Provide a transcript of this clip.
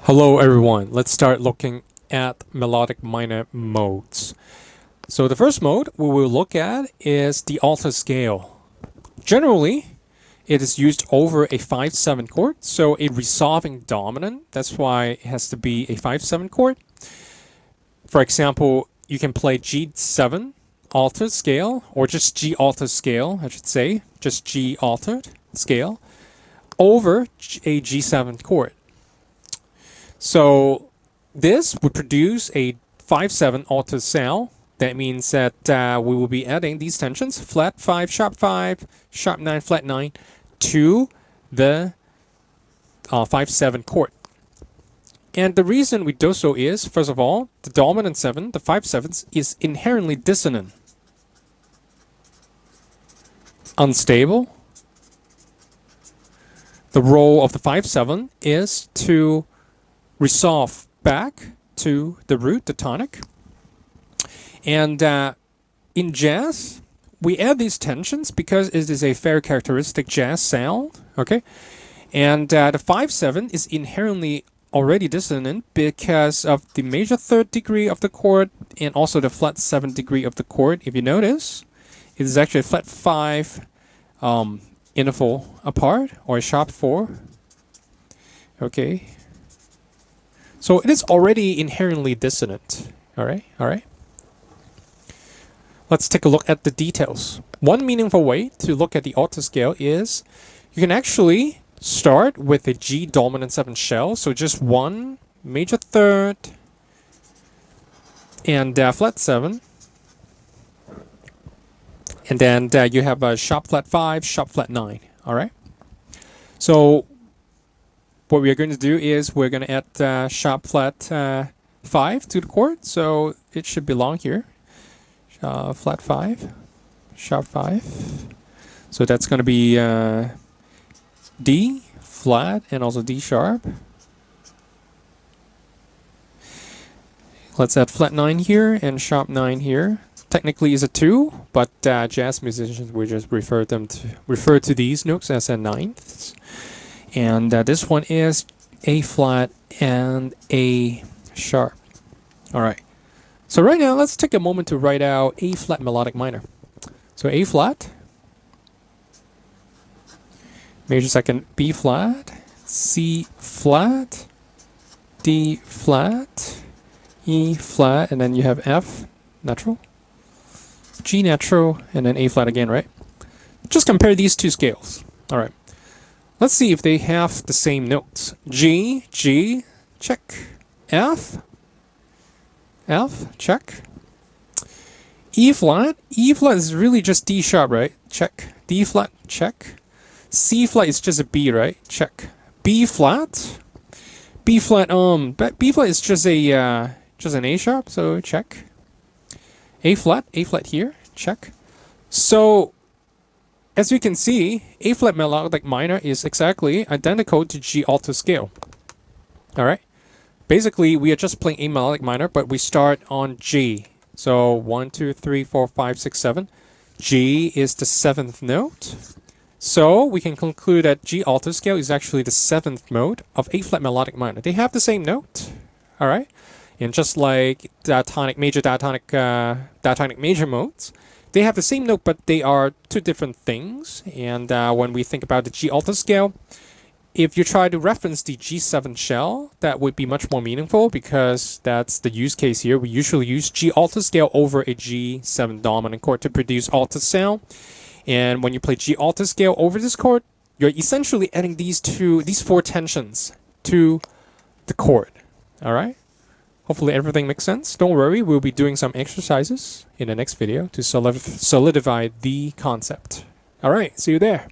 Hello everyone, let's start looking at melodic minor modes. So the first mode we will look at is the alto scale. Generally, it is used over a 5/7 chord, so a resolving dominant, that's why it has to be a 5/7 chord. For example, you can play G7 altered scale, or just G altered scale, I should say, just G altered scale, over a G7 chord. So this would produce a 5/7 altered sound. That means that we will be adding these tensions, flat 5, sharp 9, flat 9, to the 5/7 chord. And the reason we do so is, first of all, the dominant 7, the 5/7, is inherently dissonant, unstable. The role of the 5/7 is to resolve back to the root, the tonic. And in jazz, we add these tensions because it is a very characteristic jazz sound, okay? And the 5/7 is inherently already dissonant because of the major third degree of the chord and also the flat 7th degree of the chord. If you notice, it is actually a flat 5 interval apart, or a sharp 4, okay? So it is already inherently dissonant. All right. Let's take a look at the details. One meaningful way to look at the alto scale is you can actually start with a G dominant 7 shell, so just one major third and flat 7, and then you have a sharp flat 5, sharp flat 9. All right. So what we are going to do is we're going to add sharp flat 5 to the chord, so it should belong here. Flat 5, sharp 5. So that's going to be D flat and also D sharp. Let's add flat 9 here and sharp 9 here. Technically is a 2, but jazz musicians will just refer to these notes as a ninths. And this one is A flat and A sharp. All right. So right now, let's take a moment to write out A flat melodic minor. So A flat, major second B flat, C flat, D flat, E flat, and then you have F natural, G natural, and then A flat again, right? Just compare these two scales. All right. Let's see if they have the same notes. G, G, check. F, F, check. E flat is really just D sharp, right? Check. D flat, check. C flat is just a B, right? Check. B flat is just an A sharp, so check. A flat here, check. So as you can see, A flat melodic minor is exactly identical to G alto scale. All right. Basically, we are just playing A melodic minor, but we start on G. So 1, 2, 3, 4, 5, 6, 7. G is the 7th note. So we can conclude that G alto scale is actually the 7th mode of A flat melodic minor. They have the same note. All right. And just like diatonic major modes, they have the same note, but they are two different things. And when we think about the G alto scale, if you try to reference the G7 shell, that would be much more meaningful because that's the use case here. We usually use G alto scale over a G7 dominant chord to produce alto sound. And when you play G alto scale over this chord, you're essentially adding these 4 tensions to the chord. All right? Hopefully everything makes sense. Don't worry, we'll be doing some exercises in the next video to solidify the concept. All right, see you there.